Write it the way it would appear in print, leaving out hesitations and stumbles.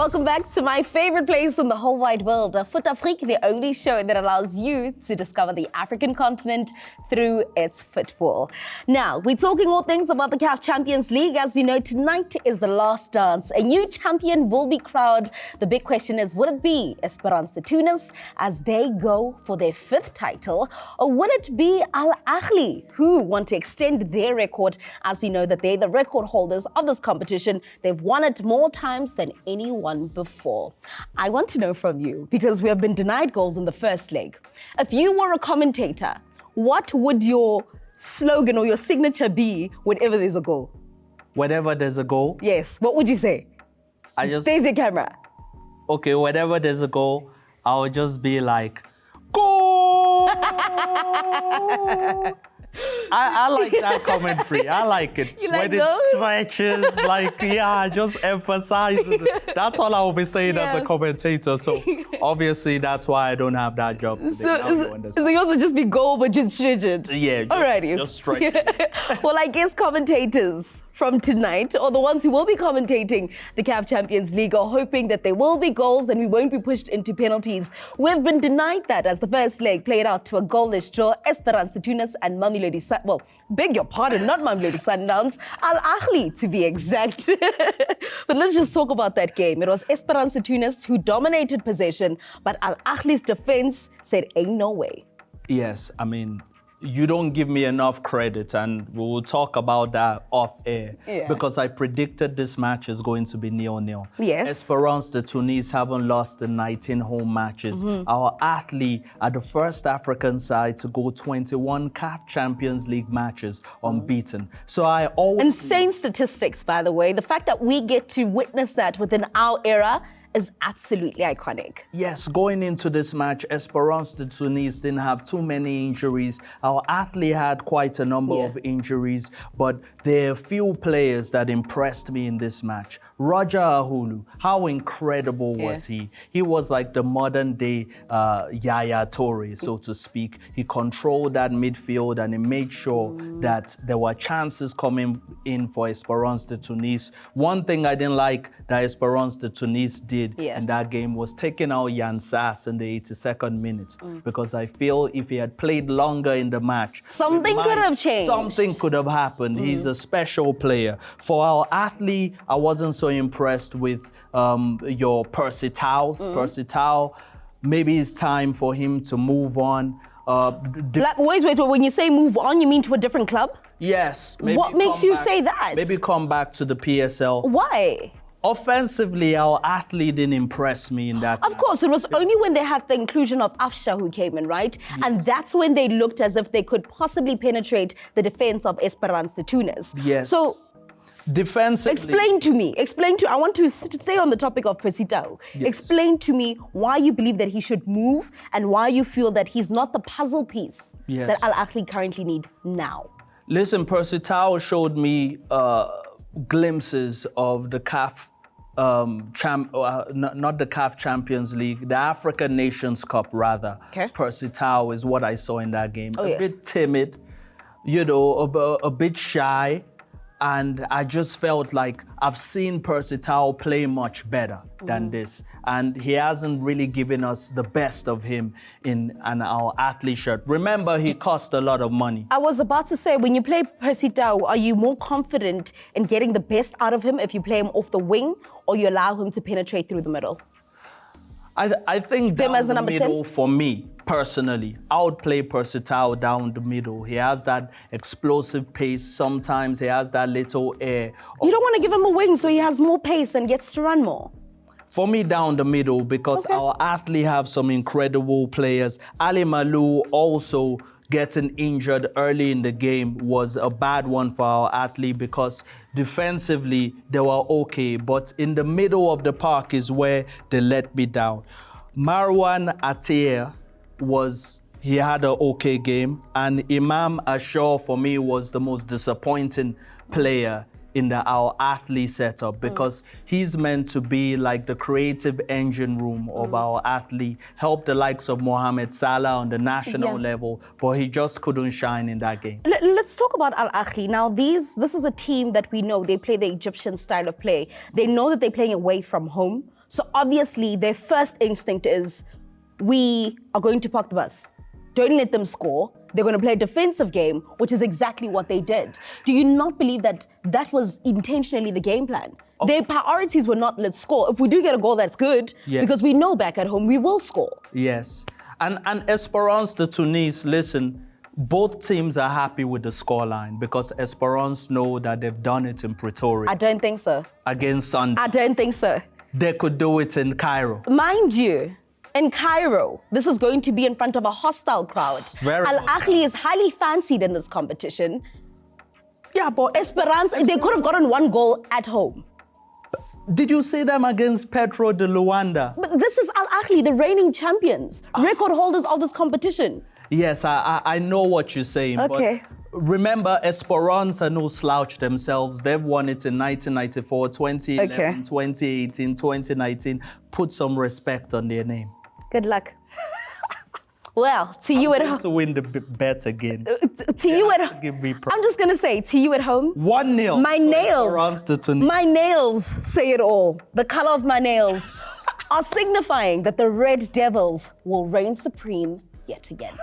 Welcome back to my favorite place in the whole wide world, Fut-Afrique, the only show that allows you to discover the African continent through its football. Now, we're talking all things about the CAF Champions League. As we know, tonight is the last dance. A new champion will be crowned. The big question is, would it be Esperance Tunis as they go for their 5th title? Or would it be Ahly, who want to extend their record, as we know that they're the record holders of this competition. They've won it more times than anyone before. I want to know from you, because we have been denied goals in the first leg. If you were a commentator, what would your slogan or your signature be whenever there's a goal? Whenever there's a goal? Yes. What would you say? There's your camera. Okay, whenever there's a goal, I would just be like, goal! I like that commentary. I like it. You like when those? It stretches, just emphasizes it. That's all I will be saying as a commentator. So obviously that's why I don't have that job today. So yours would just be goal, but just stretched. Yeah, just stretch. Well, I guess commentators from tonight, or the ones who will be commentating the CAF Champions League, are hoping that there will be goals and we won't be pushed into penalties. We've been denied that as the first leg played out to a goalless draw. Esperance Tunis and beg your pardon, not Mamelodi Sundowns, Ahly to be exact. But let's just talk about that game. It was Esperance Tunis who dominated possession, but Ahly's defense said, ain't no way. Yes, I mean, you don't give me enough credit, and we will talk about that off air, because I predicted this match is going to be 0-0. Yes. Esperance Tunis haven't lost in 19 home matches. Our Ahly are the first African side to go 21 CAF Champions League matches unbeaten. So I always... Insane statistics, by the way. The fact that we get to witness that within our era is absolutely iconic. Yes, going into this match, Esperance Tunis didn't have too many injuries. Our Ahly had quite a number of injuries, but there are a few players that impressed me in this match. Roger Ahulu, how incredible was he? He was like the modern day Yaya Toure, so to speak. He controlled that midfield and he made sure that there were chances coming in for Esperance Tunis. One thing I didn't like that Esperance Tunis did in that game was taking out Jan Sass in the 82nd minute, because I feel if he had played longer in the match, something could have changed. Something could have happened. He's a special player. For our Ahly, I wasn't so impressed with your Percy Tau's. Percy Tau, maybe it's time for him to move on. Wait, when you say move on, you mean to a different club? Yes. What makes you say that? Maybe come back to the PSL. Why? Offensively, our Ahly didn't impress me in that. Of course, it was only when they had the inclusion of Afsha who came in, right? Yes. And that's when they looked as if they could possibly penetrate the defense of Esperance Tunis. Yes. So, defensively, I want to stay on the topic of Percy Tau. Yes. Explain to me why you believe that he should move and why you feel that he's not the puzzle piece that Ahly currently need now. Listen, Percy Tau showed me glimpses of the CAF, not the CAF Champions League, the African Nations Cup rather. Okay. Percy Tau is what I saw in that game. A bit timid, a bit shy. And I just felt like I've seen Percy Tau play much better than this. And he hasn't really given us the best of him in our Ahly shirt. Remember, he cost a lot of money. I was about to say, when you play Percy Tau, are you more confident in getting the best out of him if you play him off the wing, or you allow him to penetrate through the middle? I think down the middle, for me, personally, I would play Percy Tau down the middle. He has that explosive pace. Sometimes he has that little air. You don't want to give him a wing so he has more pace and gets to run more? For me, down the middle, because our Ahly have some incredible players. Ali Malou also getting injured early in the game was a bad one for our Ahly, because defensively they were okay, but in the middle of the park is where they let me down. Marwan Attier he had an okay game, and Imam Ashur for me was the most disappointing player in our Ahly setup because he's meant to be like the creative engine room of our Ahly, help the likes of Mohamed Salah on the national level, but he just couldn't shine in that game. Let's talk about Al Ahly. Now, this is a team that we know they play the Egyptian style of play. They know that they're playing away from home. So obviously, their first instinct is, we are going to park the bus. Don't let them score. They're going to play a defensive game, which is exactly what they did. Do you not believe that that was intentionally the game plan? Their priorities were not, let's score. If we do get a goal, that's good, because we know back at home we will score. Yes. And Esperance Tunis, listen, both teams are happy with the scoreline because Esperance know that they've done it in Pretoria. I don't think so. Against Sunday. I don't think so. They could do it in Cairo. Mind you, in Cairo, this is going to be in front of a hostile crowd. Al Ahly is highly fancied in this competition. Yeah, but Esperance, they could have gotten one goal at home. Did you see them against Petro de Luanda? But this is Al Ahly, the reigning champions, record holders of this competition. Yes, I know what you're saying. Okay. But remember, Esperance are no slouch themselves. They've won it in 1994, 2011, 2018, 2019. Put some respect on their name. Good luck. Well, to you at home. To win the bet again. To you at home. I'm just going to say, to you at home. 1-0. My nails say it all. The color of my nails are signifying that the Red Devils will reign supreme yet again.